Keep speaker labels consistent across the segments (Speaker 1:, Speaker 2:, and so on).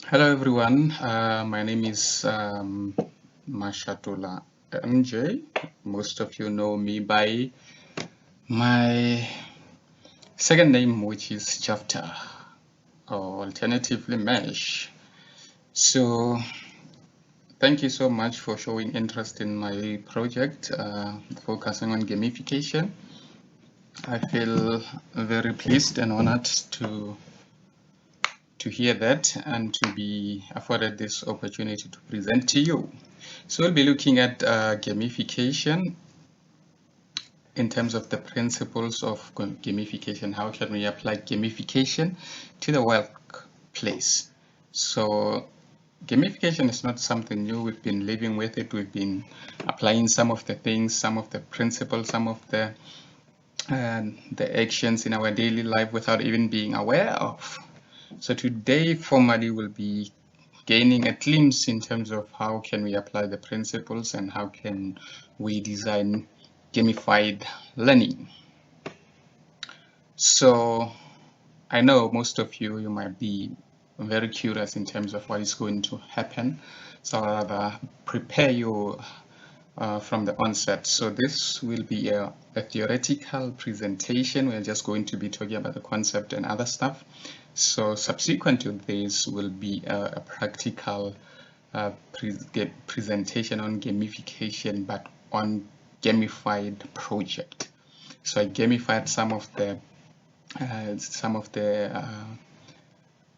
Speaker 1: Hello everyone, my name is Mashatula MJ. Most of you know me by my second name, which is Jafta, or alternatively Mesh. So thank you so much for showing interest in my project focusing on gamification. I feel very pleased and honored to hear that and to be afforded this opportunity to present to you. So we'll be looking at gamification in terms of the principles of gamification. How can we apply gamification to the workplace? So gamification is not something new. We've been living with it. We've been applying some of the things, some of the principles, some of the actions in our daily life without even being aware of. So today formally we'll be gaining a glimpse in terms of how can we apply the principles and how can we design gamified learning. So I know most of you might be very curious in terms of what is going to happen. So I'll rather prepare you from the onset. So this will be a theoretical presentation. We're just going to be talking about the concept and other stuff. So subsequent to this will be a practical presentation on gamification, but on gamified project. So I gamified some of the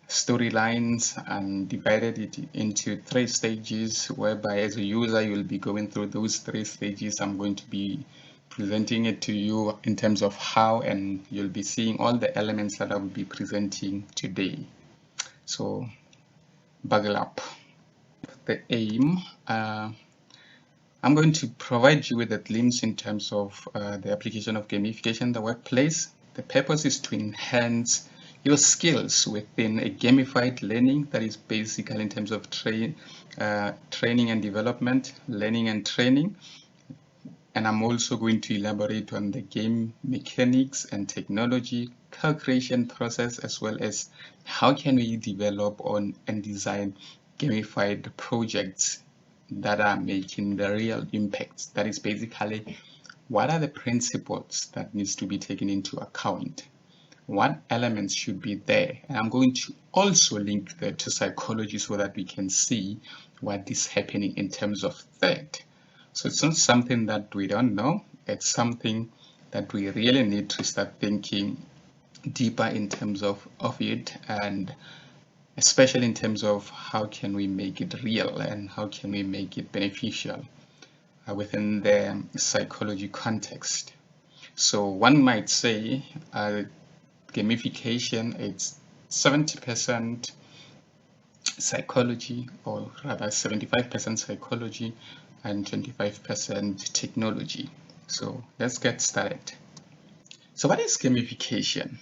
Speaker 1: storylines and divided it into 3 stages, whereby as a user you'll be going through those 3 stages. I'm going to be presenting it to you in terms of how, and you'll be seeing all the elements that I will be presenting today. So buckle up. The aim, I'm going to provide you with a glimpse in terms of the application of gamification in the workplace. The purpose is to enhance your skills within a gamified learning, that is basically in terms of training and development, learning and training. And I'm also going to elaborate on the game mechanics and technology, co-creation process, as well as how can we develop on and design gamified projects that are making the real impacts. That is basically what are the principles that needs to be taken into account, what elements should be there. And I'm going to also link that to psychology so that we can see what is happening in terms of that. So it's not something that we don't know, it's something that we really need to start thinking deeper in terms of it, and especially in terms of how can we make it real and how can we make it beneficial within the psychology context. So one might say gamification, it's 70% psychology, or rather 75% psychology and 25% technology. So let's get started. So what is gamification?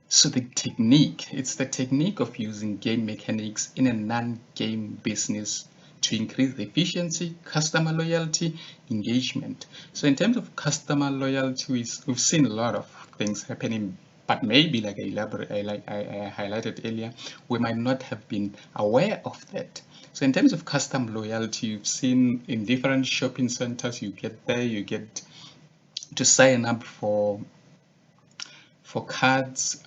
Speaker 1: So the technique, it's the technique of using game mechanics in a non-game business to increase the efficiency, customer loyalty, engagement. So in terms of customer loyalty, we've seen a lot of things happening, but maybe like I highlighted earlier, we might not have been aware of that. So in terms of customer loyalty, you've seen in different shopping centers, you get there, you get to sign up for cards,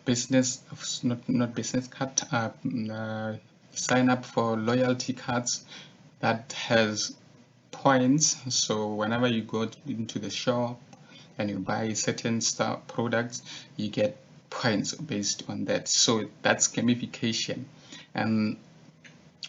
Speaker 1: business, not business card, sign up for loyalty cards that has points. So whenever you go into the shop and you buy certain products, you get points based on that. So that's gamification. And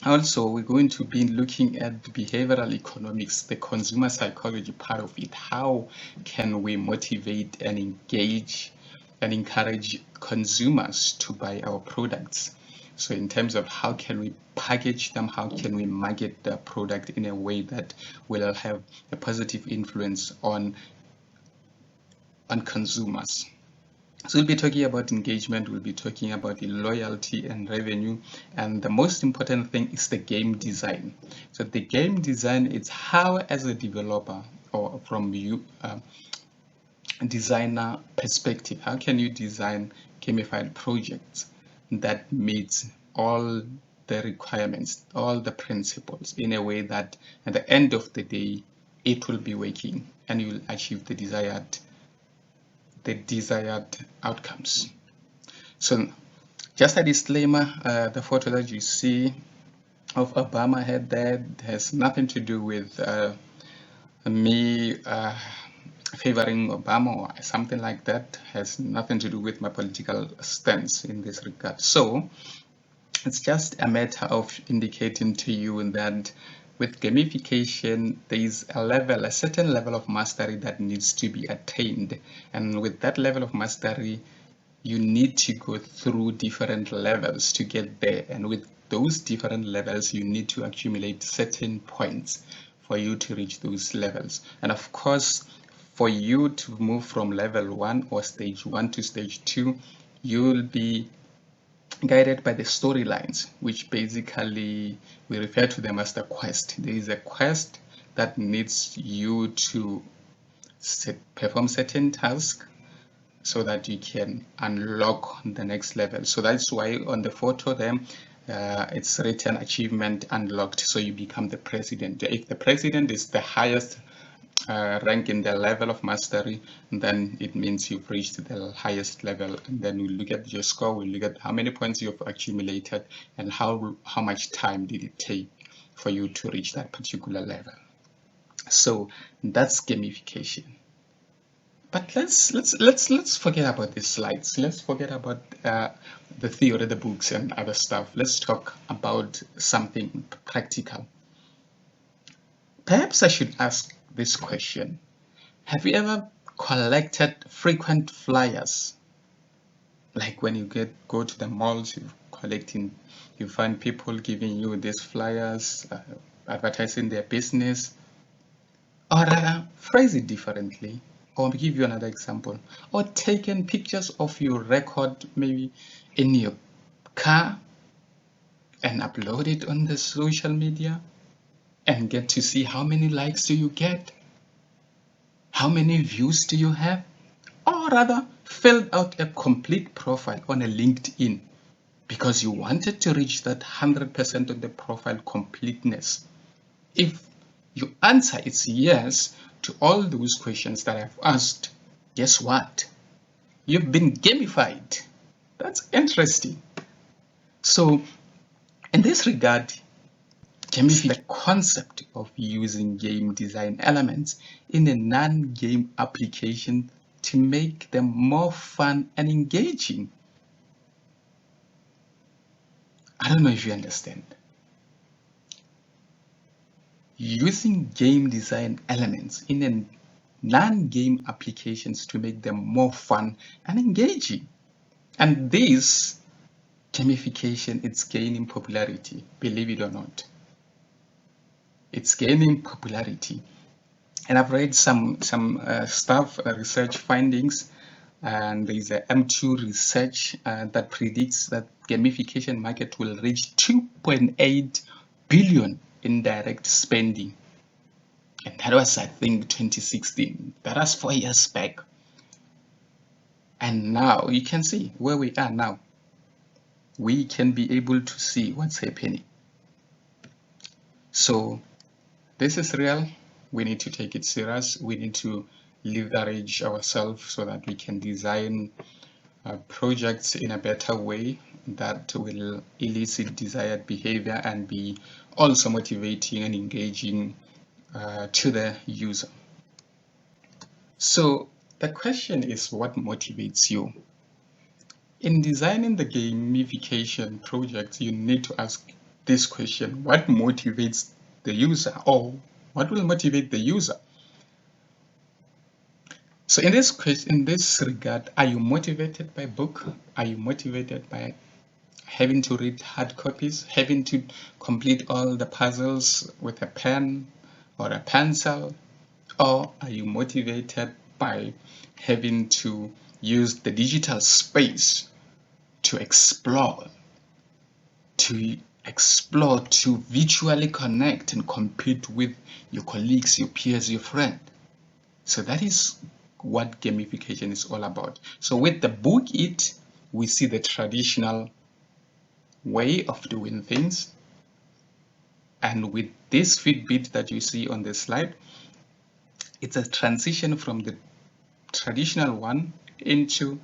Speaker 1: also, we're going to be looking at behavioral economics, the consumer psychology part of it. How can we motivate and engage and encourage consumers to buy our products? So in terms of how can we package them, how can we market the product in a way that will have a positive influence on consumers. So we'll be talking about engagement, we'll be talking about the loyalty and revenue, and the most important thing is the game design. So the game design is how, as a developer or from you designer perspective, how can you design gamified projects that meets all the requirements, all the principles, in a way that at the end of the day, it will be working and you will achieve the desired outcomes. So just a disclaimer, the photo that you see of Obama head there has nothing to do with me favoring Obama or something like that. Has nothing to do with my political stance in this regard. So it's just a matter of indicating to you that with gamification, there is a certain level of mastery that needs to be attained. And with that level of mastery, you need to go through different levels to get there. And with those different levels, you need to accumulate certain points for you to reach those levels. And of course, for you to move from level 1 or stage 1 to stage 2, you'll be guided by the storylines, which basically we refer to them as the quest. There is a quest that needs you to perform certain tasks so that you can unlock the next level. So that's why on the photo there, it's written achievement unlocked. So you become the president. If the president is the highest rank in the level of mastery, then it means you've reached the highest level. And then we look at your score, we look at how many points you've accumulated and how much time did it take for you to reach that particular level. So that's gamification. But let's forget about these slides. Let's forget about the theory, the books, and other stuff. Let's talk about something practical. Perhaps I should ask this question. Have you ever collected frequent flyers? Like when you go to the malls, you find people giving you these flyers, advertising their business. Or rather, phrase it differently. Or give you another example. Or taking pictures of your record, maybe in your car, and upload it on the social media and get to see how many likes do you get, how many views do you have, or rather filled out a complete profile on a LinkedIn because you wanted to reach that 100% of the profile completeness. If your answer is yes to all those questions that I've asked, guess what? You've been gamified. That's interesting. So in this regard, gamification is the concept of using game design elements in a non-game application to make them more fun and engaging. I don't know if you understand. Using game design elements in a non-game applications to make them more fun and engaging. And this gamification, it's gaining popularity, believe it or not. It's gaining popularity. And I've read some stuff, research findings, and there is a M2 research that predicts that gamification market will reach 2.8 billion in direct spending. And that was, I think, 2016. That was 4 years back. And now you can see where we are now. We can be able to see what's happening. So this is real. We need to take it serious. We need to leverage ourselves so that we can design projects in a better way that will elicit desired behavior and be also motivating and engaging to the user. So the question is, what motivates you? In designing the gamification project, you need to ask this question: what motivates the user, or what will motivate the user? So in this regard, are you motivated by book? Are you motivated by having to read hard copies, having to complete all the puzzles with a pen or a pencil? Or are you motivated by having to use the digital space to explore, to virtually connect and compete with your colleagues, your peers, your friends? So that is what gamification is all about. So with the book we see the traditional way of doing things. And with this Fitbit that you see on the slide, it's a transition from the traditional one into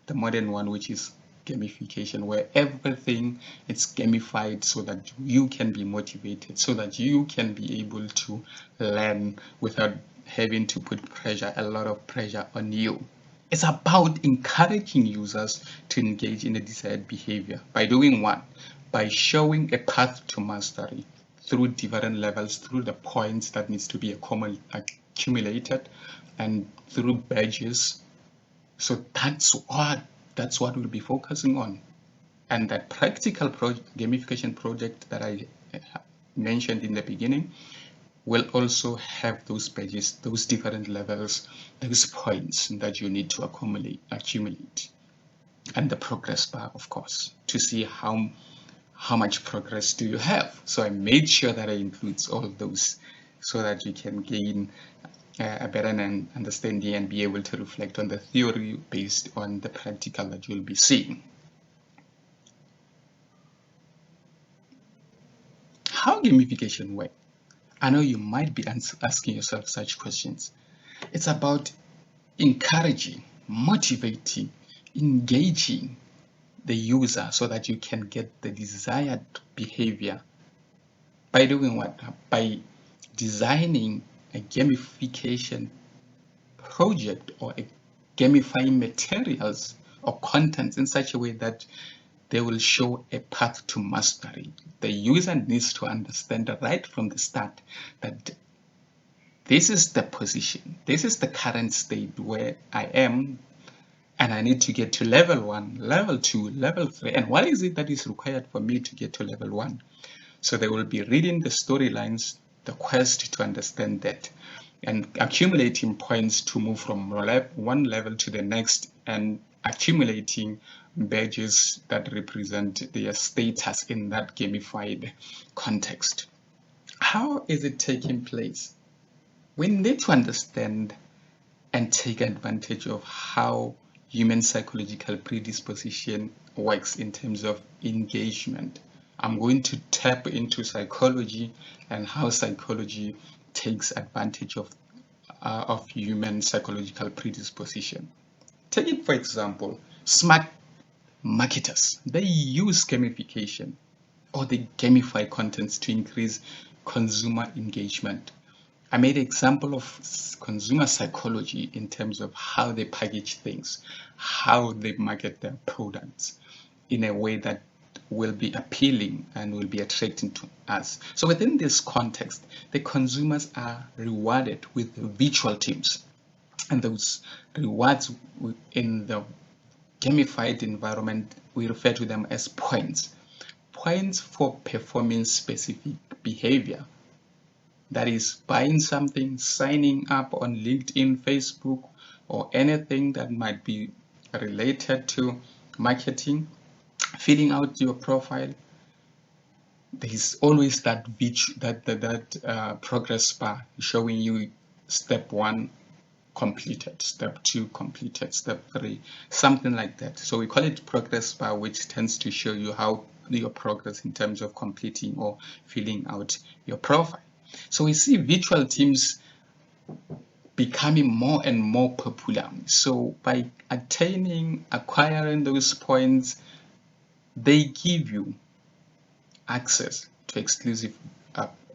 Speaker 1: the modern one, which is gamification, where everything is gamified so that you can be motivated, so that you can be able to learn without having to put pressure, a lot of pressure on you. It's about encouraging users to engage in the desired behavior by doing what? By showing a path to mastery through different levels, through the points that needs to be accumulated, and through badges. So that's what we'll be focusing on. And that practical gamification project that I mentioned in the beginning will also have those badges, those different levels, those points that you need to accumulate, and the progress bar, of course, to see how much progress do you have. So I made sure that I includes all of those so that you can gain a better understanding and be able to reflect on the theory based on the practical that you'll be seeing. How gamification works? I know you might be asking yourself such questions. It's about encouraging, motivating, engaging the user so that you can get the desired behavior. By doing what? By designing a gamification project or a gamifying materials or contents in such a way that they will show a path to mastery. The user needs to understand right from the start that this is the position, this is the current state where I am, and I need to get to level 1, level 2, level 3, and what is it that is required for me to get to level 1? So they will be reading the storylines, the quest to understand that, and accumulating points to move from one level to the next, and accumulating badges that represent their status in that gamified context. How is it taking place? We need to understand and take advantage of how human psychological predisposition works in terms of engagement. I'm going to tap into psychology and how psychology takes advantage of human psychological predisposition. Take it for example, smart marketers. They use gamification or they gamify contents to increase consumer engagement. I made an example of consumer psychology in terms of how they package things, how they market their products in a way that will be appealing and will be attracting to us. So within this context, the consumers are rewarded with virtual teams. And those rewards in the gamified environment, we refer to them as points. Points for performing specific behavior. That is buying something, signing up on LinkedIn, Facebook, or anything that might be related to marketing, filling out your profile. There is always that progress bar showing you step 1 completed, step 2 completed, step 3, something like that. So we call it progress bar, which tends to show you how your progress in terms of completing or filling out your profile. So we see virtual teams becoming more and more popular. So by acquiring those points, they give you access to exclusive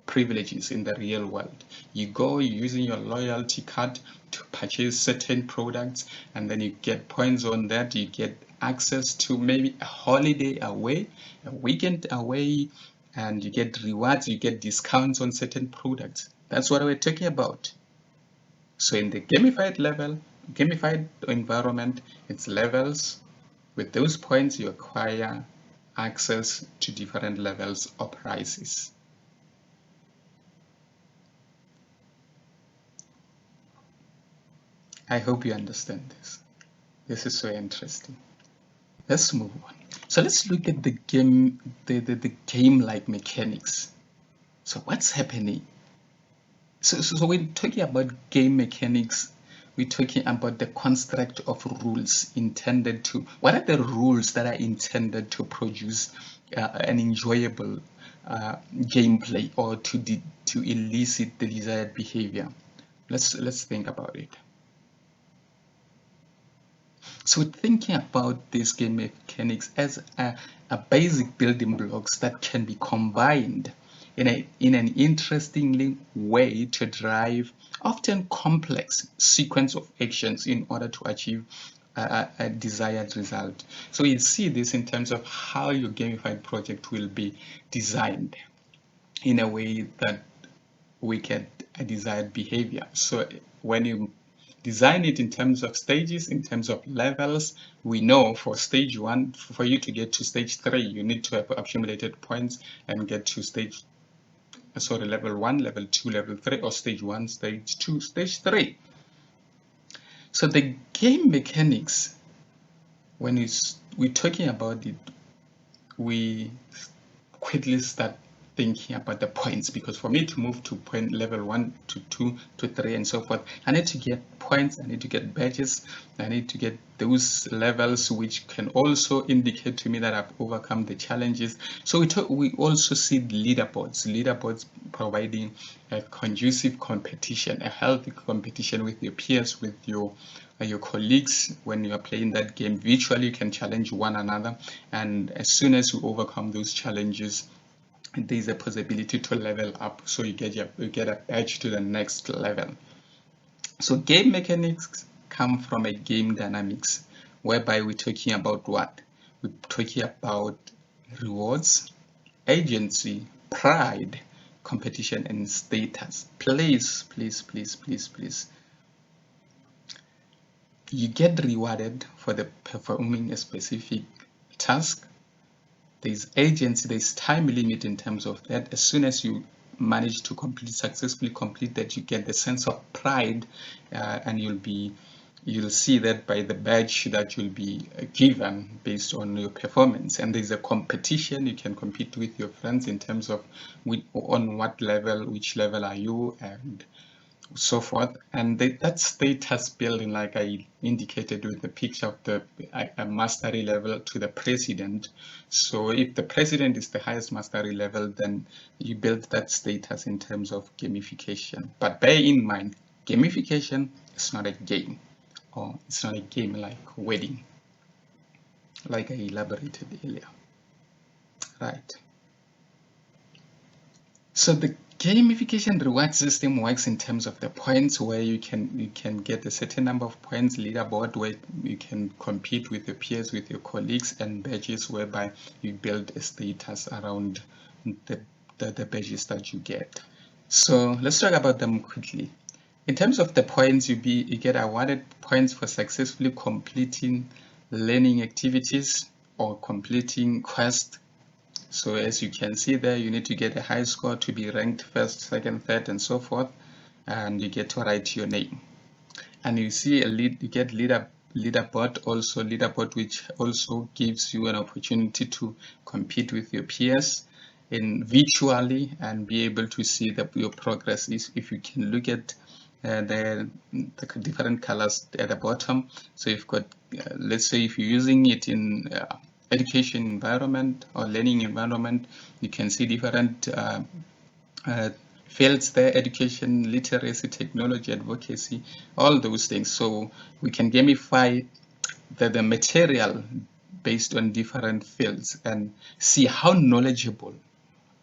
Speaker 1: privileges in the real world. You go using your loyalty card to purchase certain products, and then you get points on that. You get access to maybe a holiday away, a weekend away, and you get rewards, you get discounts on certain products. That's what we're talking about. So in the gamified environment, it's levels. With those points, you acquire access to different levels or prices. I hope you understand this. This is so interesting. Let's move on. So let's look at the game-like mechanics. So what's happening? So we're talking about game mechanics. we're talking about the construct of rules intended to, what are the rules that are intended to produce an enjoyable gameplay, or to elicit the desired behavior. Let's think about it. So thinking about these game mechanics as a basic building blocks that can be combined in an interesting way to drive often complex sequence of actions in order to achieve a desired result. So you see this in terms of how your gamified project will be designed in a way that we get a desired behavior. So when you design it in terms of stages, in terms of levels, we know for stage 1, for you to get to stage 3, you need to have accumulated points and get to level 1, level 2, level 3, or stage 1, stage 2, stage 3. So the game mechanics, when we're talking about it, we quickly start thinking about the points, because for me to move to point level 1 to 2 to 3 and so forth, I need to get points, I need to get badges, I need to get those levels which can also indicate to me that I've overcome the challenges. So we also see leaderboards providing a conducive competition, a healthy competition with your peers, with your colleagues. When you are playing that game virtually, you can challenge one another, and as soon as you overcome those challenges, there's a possibility to level up, so you get a badge to the next level. So game mechanics come from a game dynamics, whereby we're talking about what? We're talking about rewards, agency, pride, competition, and status. Please. You get rewarded for performing a specific task. There's agency, there's time limit in terms of that. As soon as you manage to successfully complete that, you get the sense of pride, and you'll see that by the badge that you'll be given based on your performance. And there's a competition, you can compete with your friends in terms of on what level, which level are you, and so forth. And that status building, like I indicated with the picture of a mastery level to the president. So if the president is the highest mastery level, then you build that status in terms of gamification. But bear in mind, gamification is not a game, or it's not a game like wedding, like I elaborated earlier, right? So the gamification reward system works in terms of the points, where you can get a certain number of points, leaderboard where you can compete with your peers, with your colleagues, and badges whereby you build a status around the badges that you get. So let's talk about them quickly. In terms of the points, you get awarded points for successfully completing learning activities or completing quests. So as you can see there, you need to get a high score to be ranked first, second, third, and so forth, and you get to write your name. And you see you get leaderboard, which also gives you an opportunity to compete with your peers virtually and be able to see your progress. If you can look at the different colors at the bottom. So you've got, let's say if you're using it in education environment or learning environment, you can see different fields there: education, literacy, technology, advocacy, all those things. So we can gamify the material based on different fields and see how knowledgeable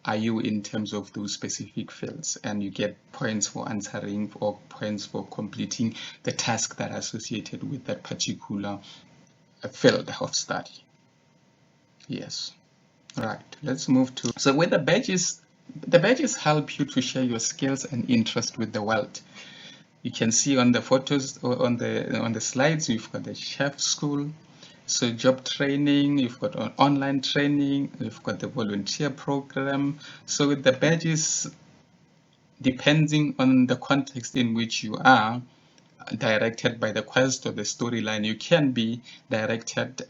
Speaker 1: are you in terms of those specific fields, and you get points for answering or points for completing the task that are associated with that particular field of study. Yes, right. Let's move to, so with the badges help you to share your skills and interest with the world. You can see on the photos or on the slides, you've got the chef school, so job training, you've got online training, you've got the volunteer program. So with the badges, depending on the context in which you are directed by the quest or the storyline, you can be directed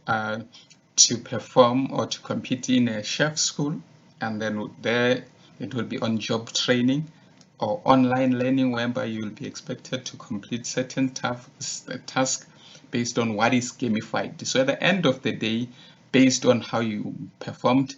Speaker 1: to perform or to compete in a chef school, and then there it will be on job training. or online learning, whereby you will be expected to complete certain tasks based on what is gamified. So at the end of the day, based on how you performed,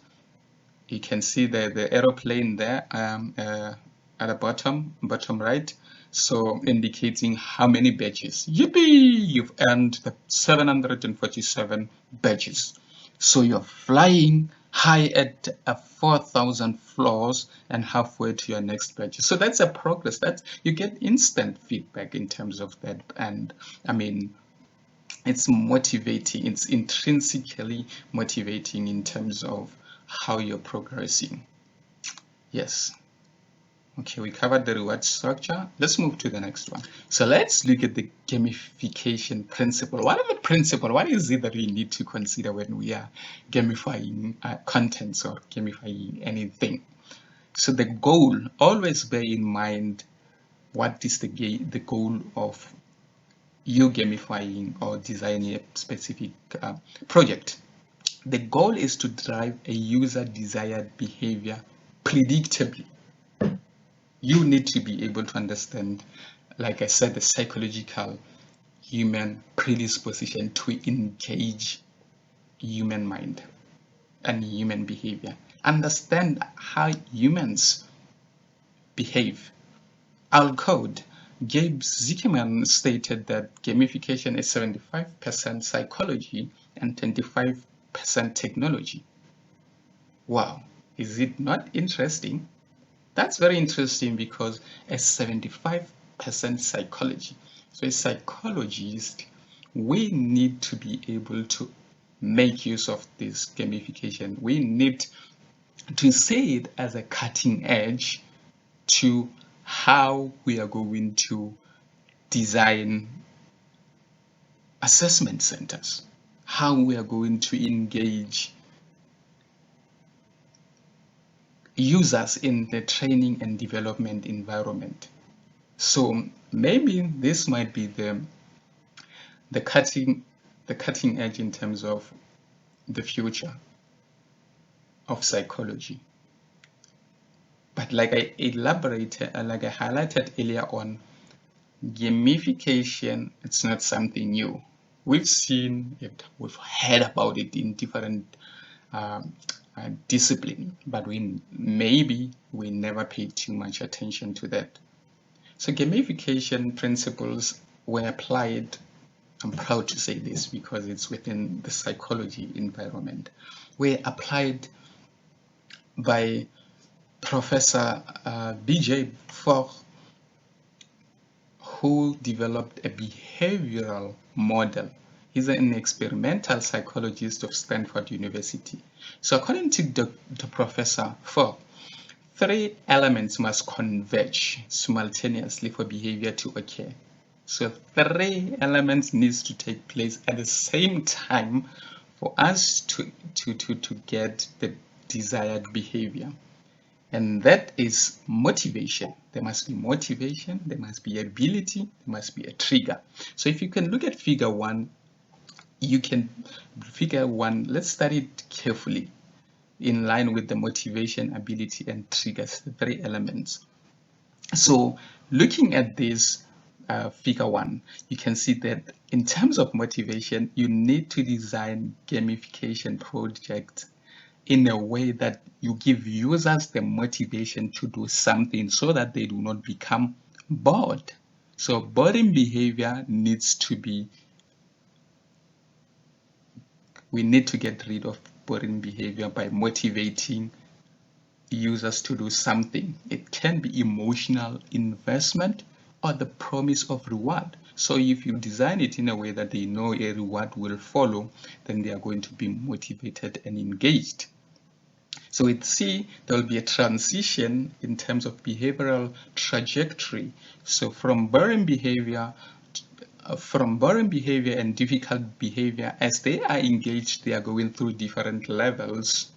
Speaker 1: you can see the aeroplane there at the bottom right. So indicating how many badges. Yippee! You've earned the 747 badges. So you're flying high at 4,000 floors and halfway to your next badge. So that's a progress. That you get instant feedback in terms of that. And I mean, it's motivating. It's intrinsically motivating in terms of how you're progressing. Yes. Okay, we covered the reward structure. Let's move to the next one. So let's look at the gamification principle. What are the principle? What is it that we need to consider when we are gamifying contents or gamifying anything? So the goal, always bear in mind what is the goal of you gamifying or designing a specific project. The goal is to drive a user desired behavior predictably. You need to be able to understand, like I said, the psychological human predisposition to engage human mind and human behavior. Understand how humans behave. I'll quote. Gabe Zuckerman stated that gamification is 75% psychology and 25% technology. Wow, is it not interesting? That's very interesting because a 75% psychology. So, as psychologists, we need to be able to make use of this gamification. We need to see it as a cutting edge to how we are going to design assessment centers, how we are going to engage users in the training and development environment. So maybe this might be the cutting edge in terms of the future of psychology. But like I highlighted earlier on, gamification, it's not something new. We've seen it, we've heard about it in different discipline, but we never paid too much attention to that. So gamification principles were applied, I'm proud to say this because it's within the psychology environment, were applied by Professor B.J. Fogg, who developed a behavioral model. He's an experimental psychologist of Stanford University. So according to the Professor Fogg, 3 elements must converge simultaneously for behavior to occur. So 3 elements needs to take place at the same time for us to get the desired behavior. And that is motivation. There must be motivation, there must be ability, there must be a trigger. So if you can look at figure 1, let's study it carefully in line with the motivation, ability, and triggers, the 3 elements. So looking at this figure 1, you can see that in terms of motivation, you need to design gamification projects in a way that you give users the motivation to do something so that they do not become bored. So boring behavior needs to be, we need to get rid of boring behavior by motivating users to do something. It can be emotional investment or the promise of reward. So if you design it in a way that they know a reward will follow, then they are going to be motivated and engaged. So with C, there will be a transition in terms of behavioral trajectory. So from boring behavior and difficult behavior, as they are engaged, they are going through different levels.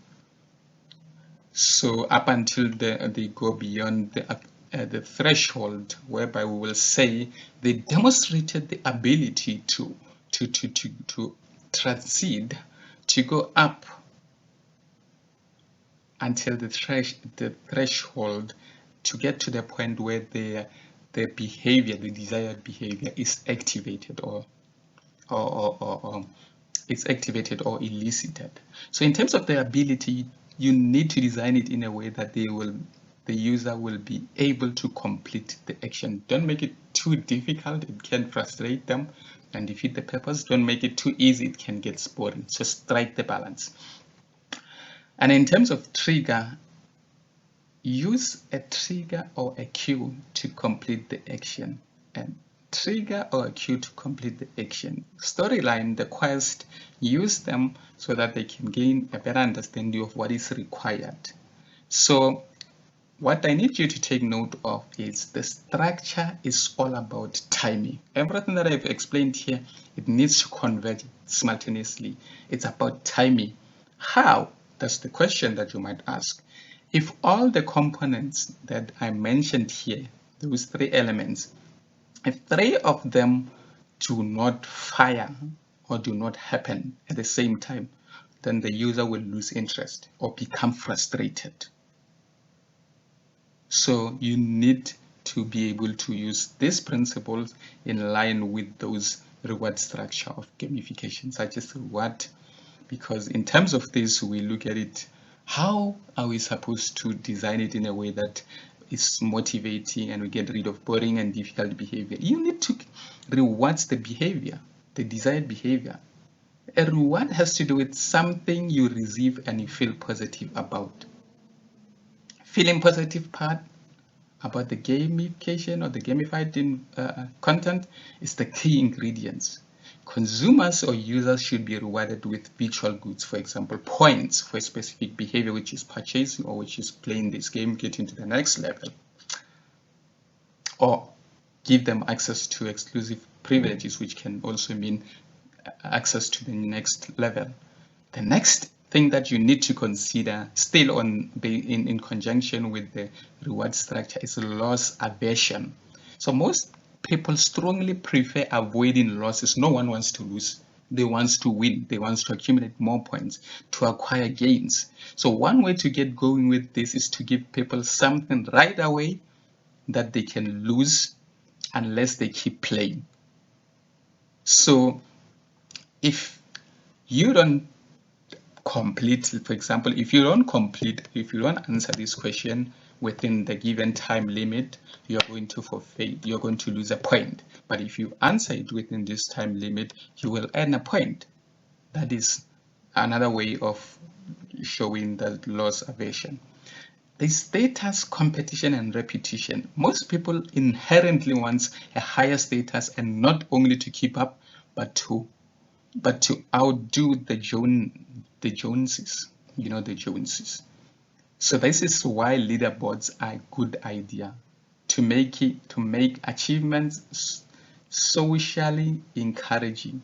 Speaker 1: So up until they go beyond the threshold, whereby we will say they demonstrated the ability to transit, to go up until the threshold to get to the point where the behavior, the desired behavior, is activated or it's activated or elicited. So in terms of the ability, you need to design it in a way that the user will be able to complete the action. Don't make it too difficult, it can frustrate them and defeat the purpose. Don't make it too easy, it can get boring. So strike the balance. And in terms of trigger, use a trigger or a cue to complete the action. And trigger or a cue to complete the action. Storyline, the quest, use them so that they can gain a better understanding of what is required. So what I need you to take note of is the structure is all about timing. Everything that I've explained here, it needs to converge simultaneously. It's about timing. How? That's the question that you might ask. If all the components that I mentioned here, those three elements, if three of them do not fire or do not happen at the same time, then the user will lose interest or become frustrated. So you need to be able to use these principles in line with those reward structure of gamification, such as reward, because in terms of this, we look at it, how are we supposed to design it in a way that is motivating and we get rid of boring and difficult behavior? You need to reward the behavior, the desired behavior. A reward has to do with something you receive and you feel positive about. Feeling positive part about the gamification or the gamified content is the key ingredients. Consumers or users should be rewarded with virtual goods, for example, points for a specific behavior, which is purchasing or which is playing this game, getting to the next level, or give them access to exclusive privileges, which can also mean access to the next level. The next thing that you need to consider, still in conjunction with the reward structure, is loss aversion. So most people strongly prefer avoiding losses. No one wants to lose. They want to win. They want to accumulate more points to acquire gains. So one way to get going with this is to give people something right away that they can lose unless they keep playing. So if you don't complete, for example, if you don't answer this question within the given time limit, you're going to forfeit, you're going to lose a point. But if you answer it within this time limit, you will earn a point. That is another way of showing the loss aversion. The status, competition, and repetition. Most people inherently want a higher status, and not only to keep up, but to outdo the Joneses, the Joneses. So this is why leaderboards are a good idea, to make achievements socially encouraging,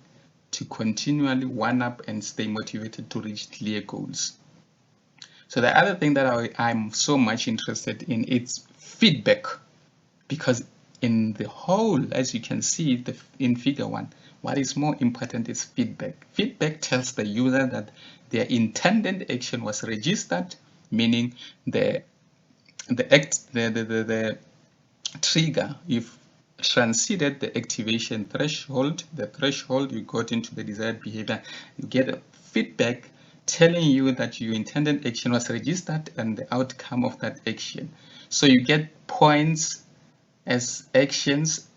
Speaker 1: to continually one up and stay motivated to reach clear goals. So the other thing that I'm so much interested in is feedback, because in the whole, as you can see in figure 1, what is more important is feedback. Feedback tells the user that their intended action was registered, meaning the trigger, if transcended the activation threshold, you got into the desired behavior, you get a feedback telling you that your intended action was registered and the outcome of that action. So you get points as actions,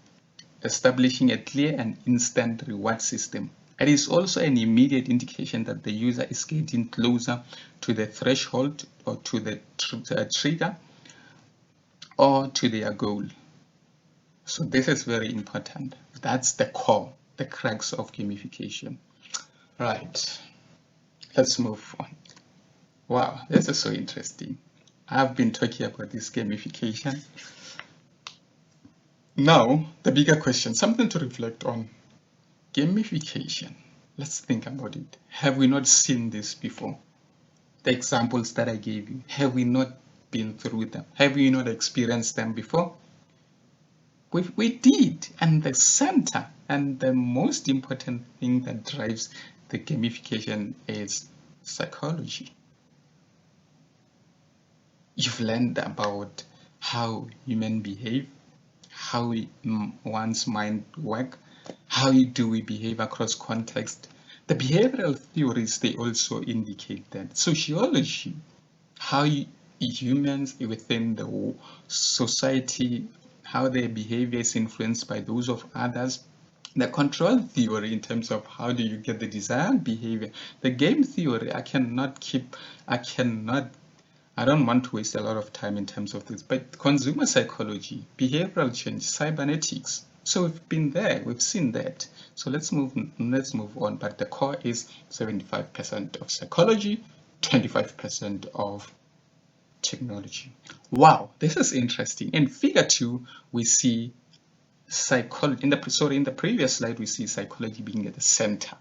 Speaker 1: establishing a clear and instant reward system. It is also an immediate indication that the user is getting closer to the threshold or to the trigger or to their goal. So this is very important. That's the core, the crux of gamification. Right, let's move on. Wow, this is so interesting. I've been talking about this gamification. Now, the bigger question, something to reflect on. Gamification. Let's think about it. Have we not seen this before? The examples that I gave you, have we not been through them? Have we not experienced them before? We did. And the center and the most important thing that drives the gamification is psychology. You've learned about how human behave, how one's mind work, how do we behave across context. The behavioral theories, they also indicate that sociology, how humans within the society, how their behavior is influenced by those of others. The control theory, in terms of how do you get the desired behavior. The game theory, I don't want to waste a lot of time in terms of this, but consumer psychology, behavioral change, cybernetics. So we've been there, we've seen that. So let's move on. But the core is 75% of psychology, 25% of technology. Wow, this is interesting. In figure 2, we see psychology. In the previous slide, we see psychology being at the center,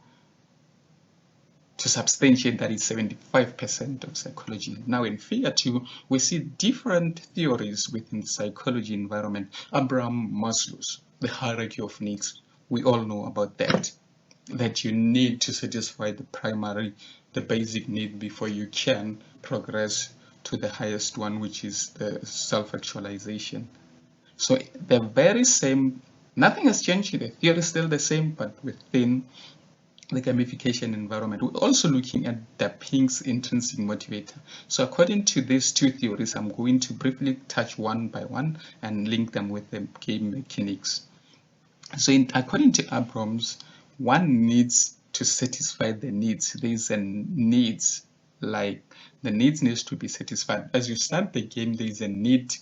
Speaker 1: to substantiate that it's 75% of psychology. Now in figure 2, we see different theories within the psychology environment. Abraham Maslow's, the hierarchy of needs. We all know about that you need to satisfy the basic need before you can progress to the highest one, which is the self-actualization. So the very same, nothing has changed. The theory is still the same, but within the gamification environment. We're also looking at the Pink's intrinsic motivator. So according to these two theories, I'm going to briefly touch one by one and link them with the game mechanics. So according to Abrams, one needs to satisfy the needs. There's a needs, like the needs to be satisfied. As you start the game, there's a need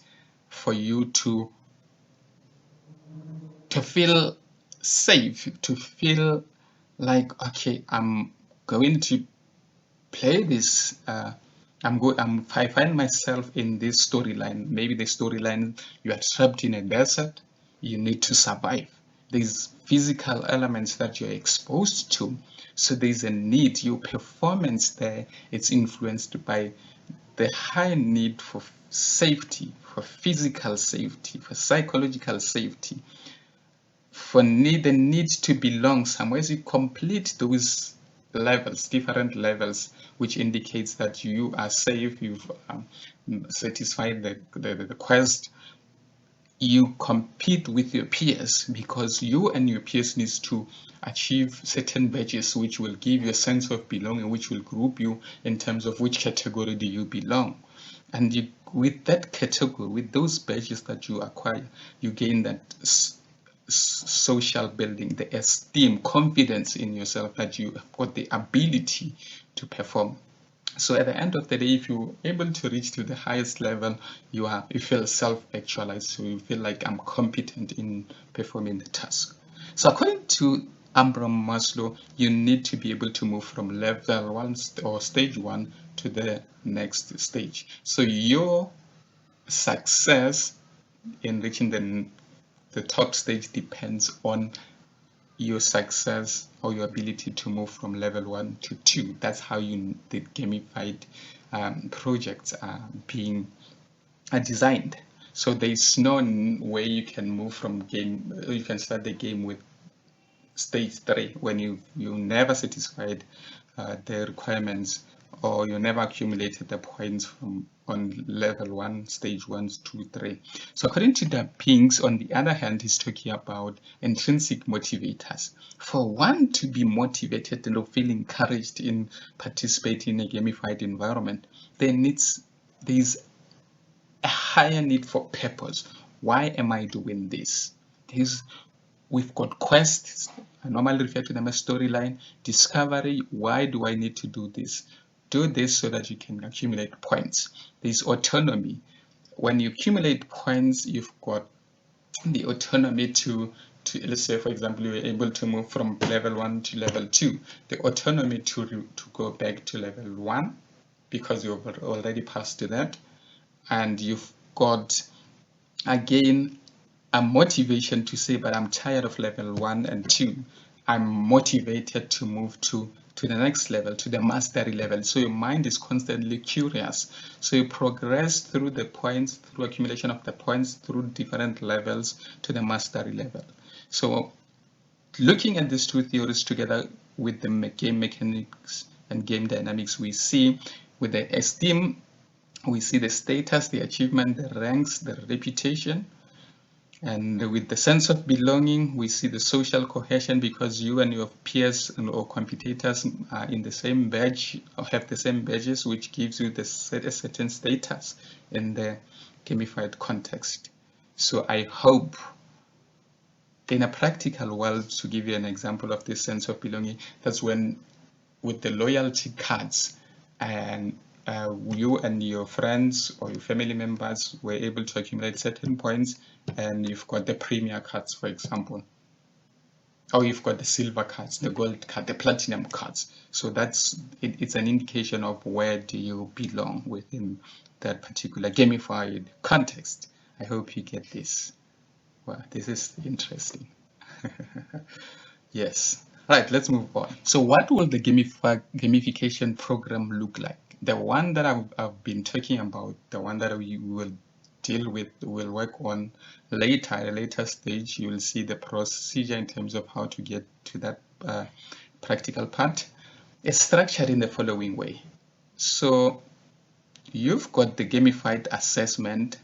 Speaker 1: for you to feel safe, to feel like, okay, I'm going to play this. I find myself in this storyline. Maybe the storyline, you are trapped in a desert. You need to survive. There's physical elements that you're exposed to. So there's a need. Your performance there, it's influenced by the high need for safety, for physical safety, for psychological safety, for the need to belong somewhere. As you complete those levels, different levels, which indicates that you are safe, you've satisfied the quest, you compete with your peers, because you and your peers needs to achieve certain badges which will give you a sense of belonging, which will group you in terms of which category do you belong. And with that category, with those badges that you acquire, you gain that social building, the esteem, confidence in yourself that you have got the ability to perform. So at the end of the day, if you're able to reach to the highest level, you feel self-actualized. So you feel like I'm competent in performing the task. So according to Abraham Maslow, you need to be able to move from level 1 or stage 1 to the next stage. So your success in reaching the top stage depends on your success or your ability to move from level 1 to 2. That's how the gamified projects are being designed. So there's no way you can move from you can start the game with stage 3 when you never satisfied the requirements, or you never accumulated the points from on level 1, stage 1, 2, 3. So according to the Pinks, on the other hand, he's talking about intrinsic motivators. For one to be motivated and feel encouraged in participating in a gamified environment, there's a higher need for purpose. Why am I doing this? We've got quests. I normally refer to them as storyline. Discovery. Why do I need to do this? Do this so that you can accumulate points. There's autonomy. When you accumulate points, you've got the autonomy to let's say, for example, you're able to move from level 1 to level 2. The autonomy to go back to level 1 because you've already passed to that. And you've got, again, a motivation to say, but I'm tired of level 1 and 2. I'm motivated to move to the next level, to the mastery level. So your mind is constantly curious. So you progress through the points, through accumulation of the points, through different levels to the mastery level. So looking at these two theories together with the game mechanics and game dynamics, we see with the esteem We see the status, the achievement, the ranks, the reputation. And with the sense of belonging, we see the social cohesion because you and your peers or competitors are in the same badge or have the same badges, which gives you a certain status in the gamified context. So I hope in a practical world, to give you an example of this sense of belonging, that's when with the loyalty cards and you and your friends or your family members were able to accumulate certain points, and you've got the premier cards, for example, or you've got the silver cards, the gold card, the platinum cards. So it's an indication of where do you belong within that particular gamified context. I hope you get this. Wow, this is interesting. Yes. Right, let's move on. So what will the gamification program look like? The one that I've been talking about, the one that we will deal with, we'll work on later, at a later stage, you will see the procedure in terms of how to get to that practical part. It's structured in the following way. So you've got the gamified assessment.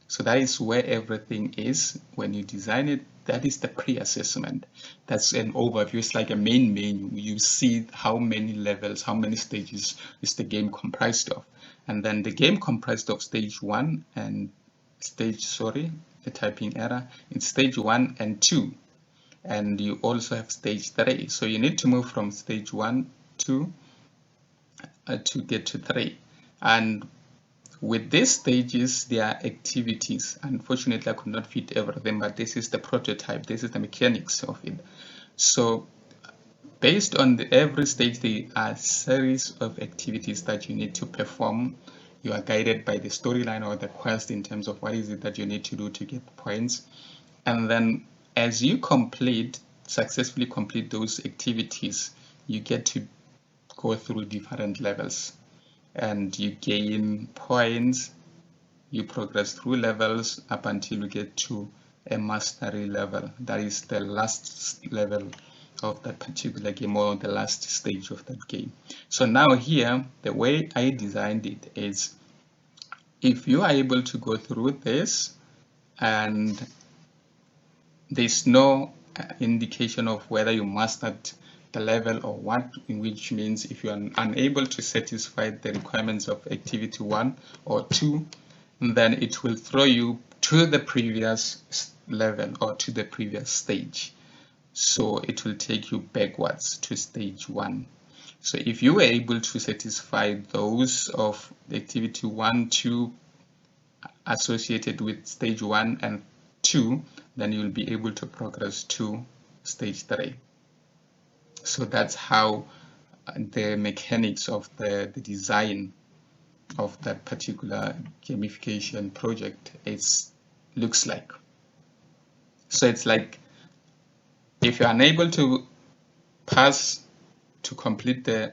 Speaker 1: So that is where everything is. When you design it, that is the pre-assessment. That's an overview. It's like a main menu. You see how many levels, how many stages is the game comprised of. And then the game comprised of stage 1 and the typing error. It's stage 1 and 2. And you also have stage 3. So you need to move from stage 1 to get to 3. And with these stages, there are activities. Unfortunately, I could not fit everything, but this is the prototype. This is the mechanics of it. So based on every stage, there are a series of activities that you need to perform. You are guided by the storyline or the quest in terms of what is it that you need to do to get points. And then as you successfully complete those activities, you get to go through different levels. And you gain points, you progress through levels up until you get to a mastery level. That is the last level of that particular game, or the last stage of that game. So now here, the way I designed it is, if you are able to go through this and there's no indication of whether you mastered the level or what, which means if you are unable to satisfy the requirements of activity 1 or 2, then it will throw you to the previous level or to the previous stage. So it will take you backwards to stage 1. So if you were able to satisfy those of activity 1, 2 associated with stage 1 and 2, then you'll be able to progress to stage 3. So that's how the mechanics of the design of that particular gamification project looks like. So it's like, if you're unable to pass to complete to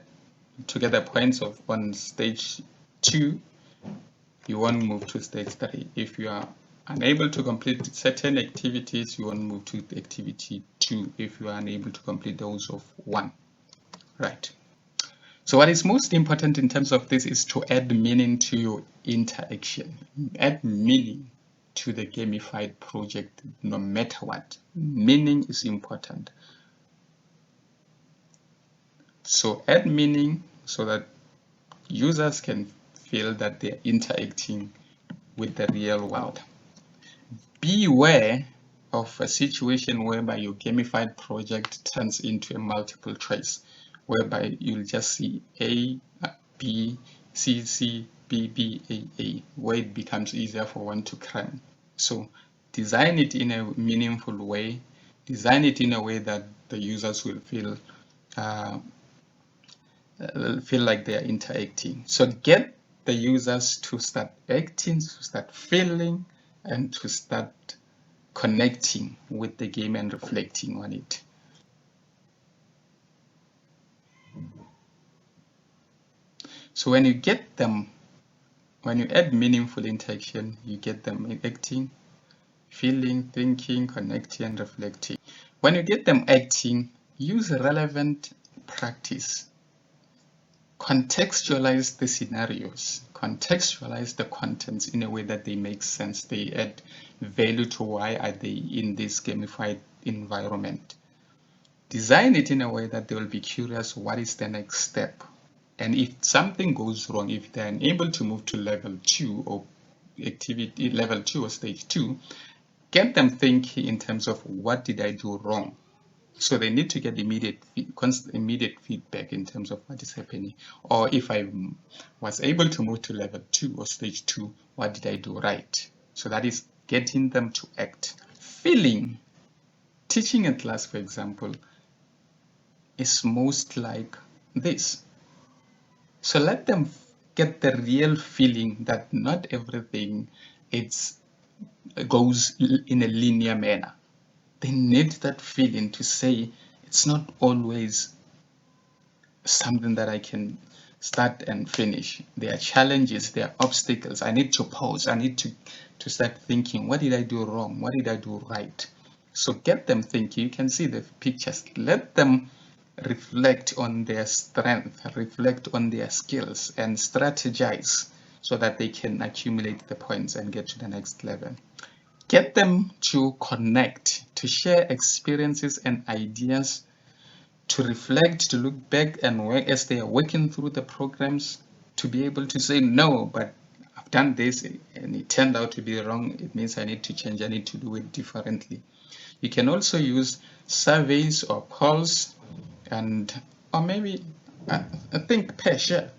Speaker 1: get the points on stage 2, you won't move to stage 3. If you are unable to complete certain activities, you won't move to activity 2 if you are unable to complete those of 1. Right. So what is most important in terms of this is to add meaning to your interaction. Add meaning to the gamified project no matter what. Meaning is important. So add meaning so that users can feel that they're interacting with the real world. Beware of a situation whereby your gamified project turns into a multiple choice, whereby you'll just see A, B, C, C, B, B, A, where it becomes easier for one to cram. So design it in a meaningful way, design it in a way that the users will feel like they are interacting. So get the users to start acting, to start feeling, and to start connecting with the game and reflecting on it. So when you add meaningful interaction, you get them acting, feeling, thinking, connecting, and reflecting. When you get them acting, use relevant practice. contextualize the scenarios, contextualize the contents in a way that they make sense. They add value to why are they in this gamified environment. Design it in a way that they will be curious, what is the next step? And if something goes wrong, if they're unable to move to level 2 or activity level 2 or stage 2, get them thinking in terms of what did I do wrong? So they need to get immediate feedback in terms of what is happening. Or if I was able to move to level 2 or stage 2, what did I do right? So that is getting them to act. Feeling. Teaching a class, for example, is most like this. So let them get the real feeling that not everything goes in a linear manner. They need that feeling to say it's not always something that I can start and finish. There are challenges, there are obstacles. I need to pause. I need to start thinking, what did I do wrong? What did I do right? So get them thinking. You can see the pictures. Let them reflect on their strength, reflect on their skills, and strategize so that they can accumulate the points and get to the next level. Get them to connect, to share experiences and ideas, to reflect, to look back and work as they are working through the programs, to be able to say, no, but I've done this and it turned out to be wrong. It means I need to change, I need to do it differently. You can also use surveys or polls, or maybe I think per share.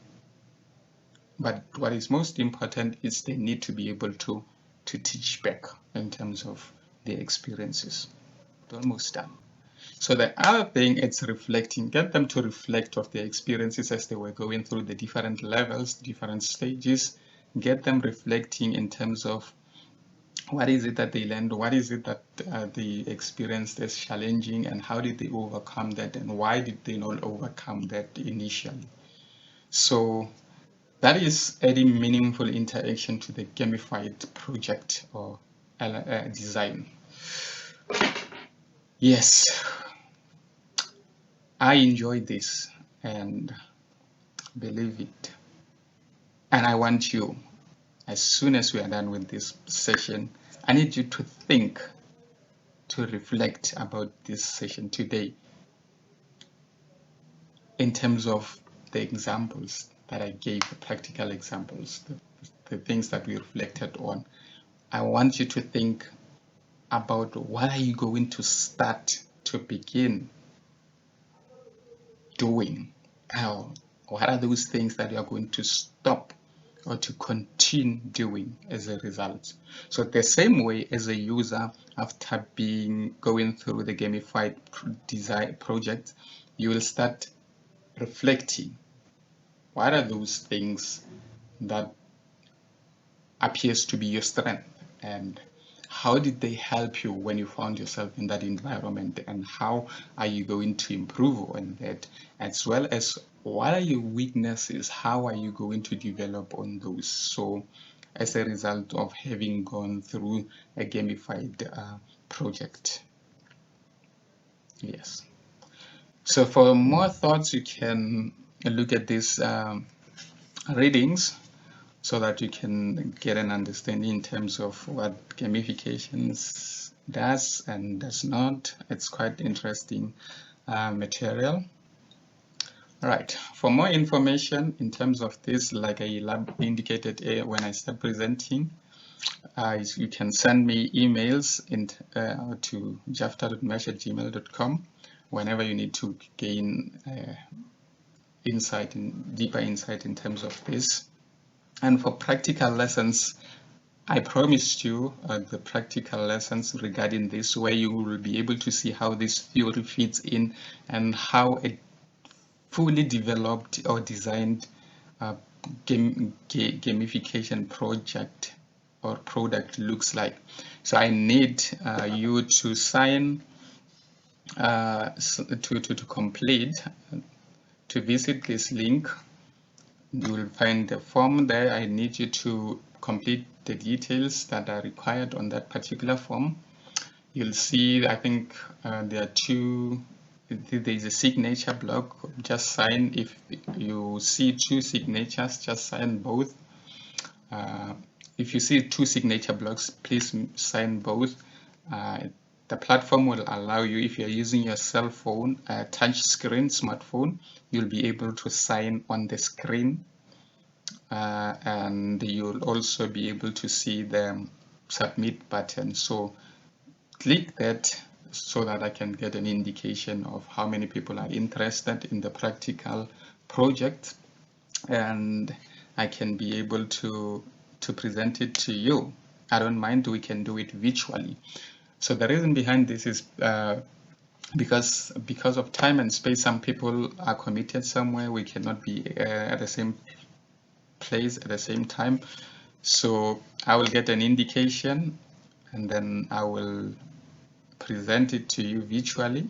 Speaker 1: But what is most important is they need to be able to teach back in terms of their experiences. Almost done. So the other thing is reflecting. Get them to reflect of their experiences as they were going through the different levels, different stages. Get them reflecting in terms of what is it that they learned, what is it that they experienced as challenging, and how did they overcome that, and why did they not overcome that initially. So that is adding meaningful interaction to the gamified project or design. Yes, I enjoyed this and believe it. And I want you, as soon as we are done with this session, I need you to think, to reflect about this session today in terms of the examples that I gave, the practical examples, the things that we reflected on. I want you to think about what are you going to start to begin doing. What are those things that you are going to stop or to continue doing as a result? So the same way as a user, after going through the gamified design project, you will start reflecting. What are those things that appears to be your strength, and how did they help you when you found yourself in that environment, and how are you going to improve on that, as well as what are your weaknesses, how are you going to develop on those, so as a result of having gone through a gamified project. Yes. So for more thoughts, you can look at these readings so that you can get an understanding in terms of what gamification does and does not. It's quite interesting material. All right, for more information in terms of this, like I indicated when I start presenting, you can send me emails to jafta.mesh@gmail.com whenever you need to gain deeper insight in terms of this. And for practical lessons, I promised you the practical lessons regarding this, where you will be able to see how this theory fits in and how a fully developed or designed gamification project or product looks like. So I need you to sign to complete, to visit this link. You will find the form there. I need you to complete the details that are required on that particular form. You'll see, I think there are two there is a signature block. Just sign. If you see two signatures, just sign both. If you see two signature blocks, please sign both. The platform will allow you, if you're using your cell phone, a touch screen smartphone, you'll be able to sign on the screen, and you'll also be able to see the submit button. So click that so that I can get an indication of how many people are interested in the practical project, and I can be able to present it to you. I don't mind, we can do it virtually. So the reason behind this is because of time and space. Some people are committed somewhere, we cannot be at the same place at the same time. So I will get an indication and then I will present it to you virtually.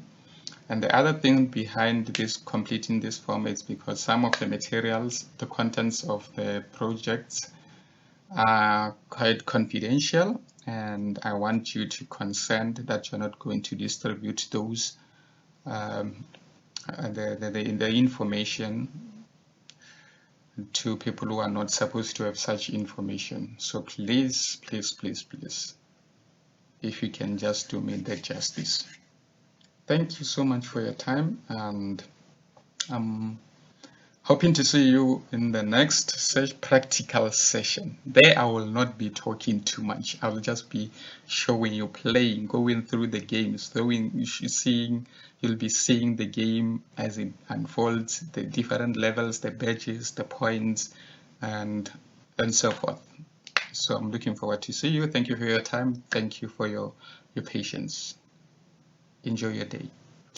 Speaker 1: And the other thing behind this completing this form is because some of the materials, the contents of the projects are quite confidential, and I want you to consent that you're not going to distribute those the information to people who are not supposed to have such information. So please, please, please, please, if you can just do me the justice. Thank you so much for your time, and I'm hoping to see you in the next practical session. There I will not be talking too much. I will just be showing you playing, going through the games, you'll be seeing the game as it unfolds, the different levels, the badges, the points, and so forth. So I'm looking forward to see you. Thank you for your time. Thank you for your patience. Enjoy your day.